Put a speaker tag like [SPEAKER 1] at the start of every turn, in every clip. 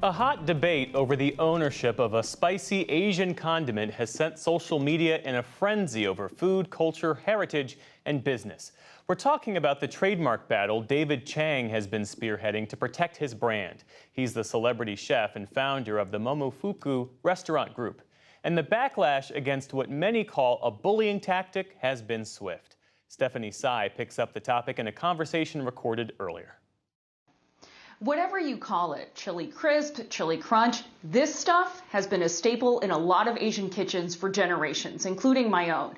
[SPEAKER 1] A hot debate over the ownership of a spicy Asian condiment has sent social media in a frenzy over food, culture, heritage, and business. We're talking about the trademark battle David Chang has been spearheading to protect his brand. He's the celebrity chef and founder of the Momofuku restaurant group. And the backlash against what many call a bullying tactic has been swift. Stephanie Tsai picks up the topic in a conversation recorded earlier.
[SPEAKER 2] Whatever you call it, chili crisp, chili crunch, this stuff has been a staple in a lot of Asian kitchens for generations, including my own.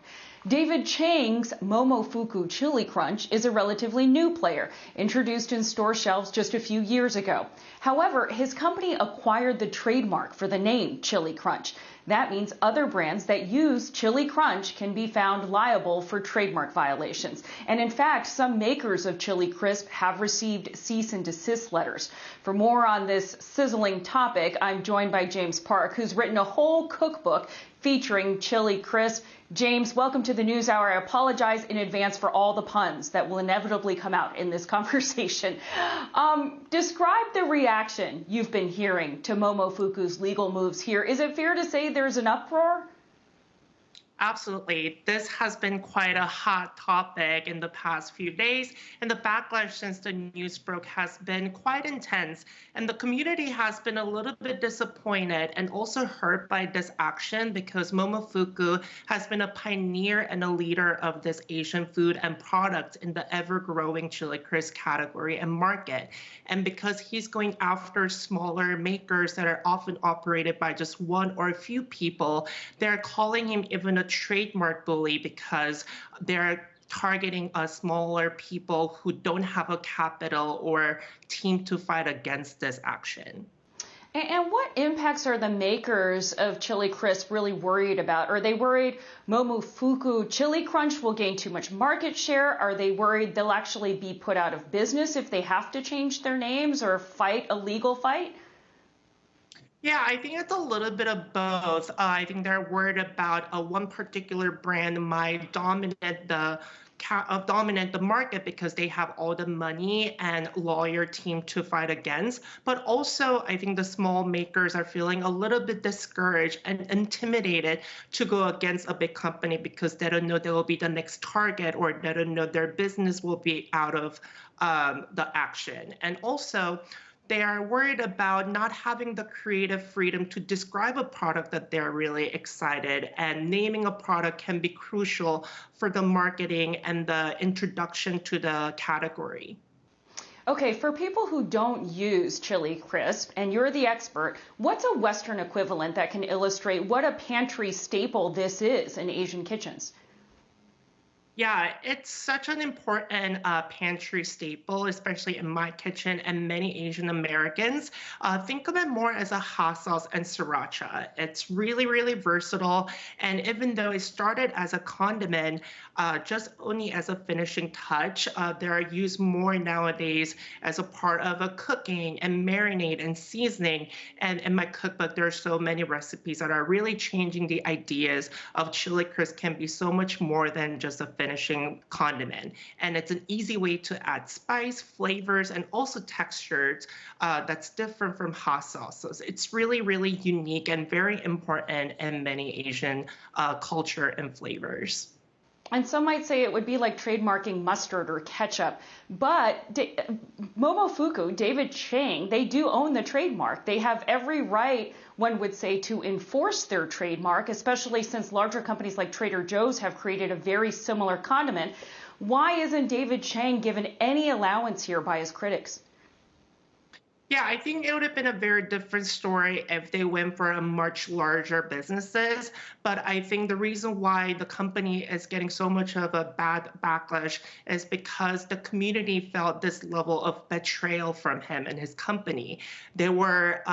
[SPEAKER 2] David Chang's Momofuku Chili Crunch is a relatively new player, introduced in store shelves just a few years ago. However, his company acquired the trademark for the name Chili Crunch. That means other brands that use Chili Crunch can be found liable for trademark violations. And in fact, some makers of Chili Crisp have received cease and desist letters. For more on this sizzling topic, I'm joined by James Park, who's written a whole cookbook featuring Chili Crisp. James, welcome to the NewsHour. I apologize in advance for all the puns that will inevitably come out in this conversation. Describe the reaction you've been hearing to Momofuku's legal moves here. Is it fair to say there's an uproar?
[SPEAKER 3] Absolutely. This has been quite a hot topic in the past few days, and the backlash since the news broke has been quite intense, and the community has been a little bit disappointed and also hurt by this action because Momofuku has been a pioneer and a leader of this Asian food and product in the ever-growing chili crisp category and market. And because he's going after smaller makers that are often operated by just one or a few people, they're calling him even a trademark bully because they're targeting smaller people who don't have a capital or team to fight against this action.
[SPEAKER 2] And what impacts are the makers of Chili Crisp really worried about? Are they worried Momofuku Chili Crunch will gain too much market share? Are they worried they'll actually be put out of business if they have to change their names or fight a legal fight?
[SPEAKER 3] Yeah, I think it's a little bit of both. I think they're worried about one particular brand might dominate the market because they have all the money and lawyer team to fight against. But also, I think the small makers are feeling a little bit discouraged and intimidated to go against a big company because they don't know they will be the next target or they don't know their business will be out of the action. And also, they are worried about not having the creative freedom to describe a product that they're really excited, and naming a product can be crucial for the marketing and the introduction to the category.
[SPEAKER 2] Okay, for people who don't use Chili Crisp, and you're the expert, what's a Western equivalent that can illustrate what a pantry staple this is in Asian kitchens?
[SPEAKER 3] Yeah, it's such an important pantry staple, especially in my kitchen and many Asian Americans. Think of it more as a hot sauce and sriracha. It's really, really versatile. And even though it started as a condiment, just only as a finishing touch, they are used more nowadays as a part of a cooking and marinade and seasoning. And in my cookbook, there are so many recipes that are really changing the ideas of chili crisp can be so much more than just a finishing condiment. And it's an easy way to add spice, flavors, and also textures that's different from hot sauces. It's really, really unique and very important in many Asian culture and flavors.
[SPEAKER 2] And some might say it would be like trademarking mustard or ketchup. But Momofuku, David Chang, they do own the trademark. They have every right, one would say, to enforce their trademark, especially since larger companies like Trader Joe's have created a very similar condiment. Why isn't David Chang given any allowance here by his critics?
[SPEAKER 3] Yeah, I think it would have been a very different story if they went for a much larger businesses. But I think the reason why the company is getting so much of a bad backlash is because the community felt this level of betrayal from him and his company. They were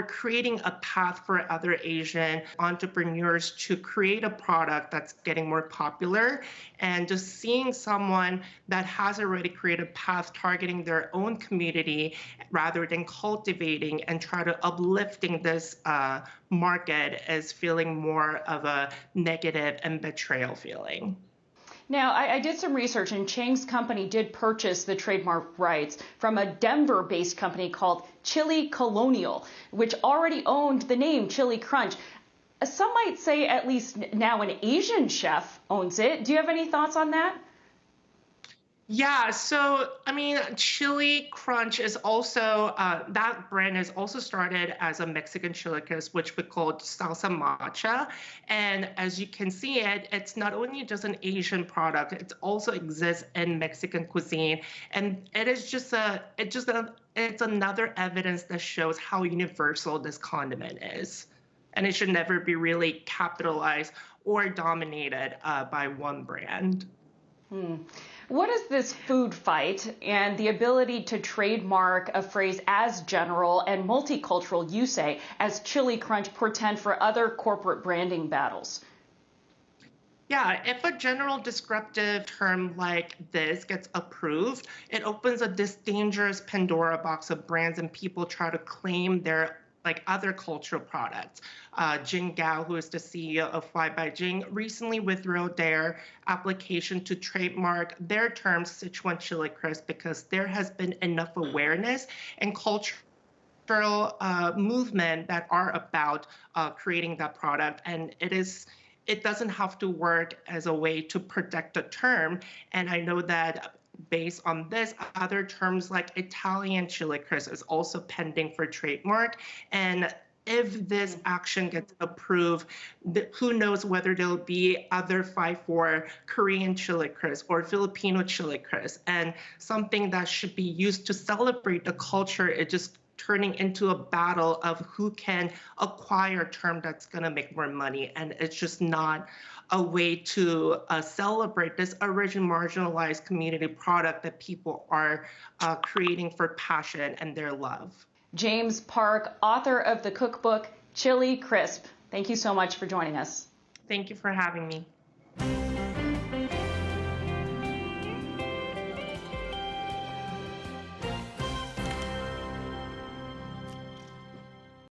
[SPEAKER 3] creating a path for other Asian entrepreneurs to create a product that's getting more popular, and just seeing someone that has already created a path targeting their own community rather than cultivating and try to uplifting this market is feeling more of a negative and betrayal feeling.
[SPEAKER 2] Now, I did some research, and Chang's company did purchase the trademark rights from a Denver-based company called Chili Colonial, which already owned the name Chili Crunch. Some might say at least now an Asian chef owns it. Do you have any thoughts on that?
[SPEAKER 3] Yeah, so I mean, Chili Crunch is also that brand is also started as a Mexican chili crisp, which we call salsa macha. And as you can see, it's not only just an Asian product; it also exists in Mexican cuisine, and it is it's another evidence that shows how universal this condiment is, and it should never be really capitalized or dominated by one brand.
[SPEAKER 2] What does this food fight and the ability to trademark a phrase as general and multicultural, you say, as Chili Crunch portend for other corporate branding battles?
[SPEAKER 3] Yeah, if a general descriptive term like this gets approved, it opens this dangerous Pandora box of brands and people try to claim their like other cultural products. Jing Gao, who is the CEO of Fly by Jing, recently withdrew their application to trademark their term Sichuan Chili Crisp because there has been enough awareness and cultural movement that are about creating that product, and it doesn't have to work as a way to protect the term. And I know that based on this, other terms like Italian chili crisp is also pending for trademark. And if this action gets approved, who knows whether there'll be other 5-4 Korean chili crisp or Filipino chili crisp. And something that should be used to celebrate the culture is just turning into a battle of who can acquire a term that's going to make more money. And it's just not a way to celebrate this original marginalized community product that people are creating for passion and their love.
[SPEAKER 2] James Park, author of the cookbook Chili Crisp. Thank you so much for joining us.
[SPEAKER 3] Thank you for having me.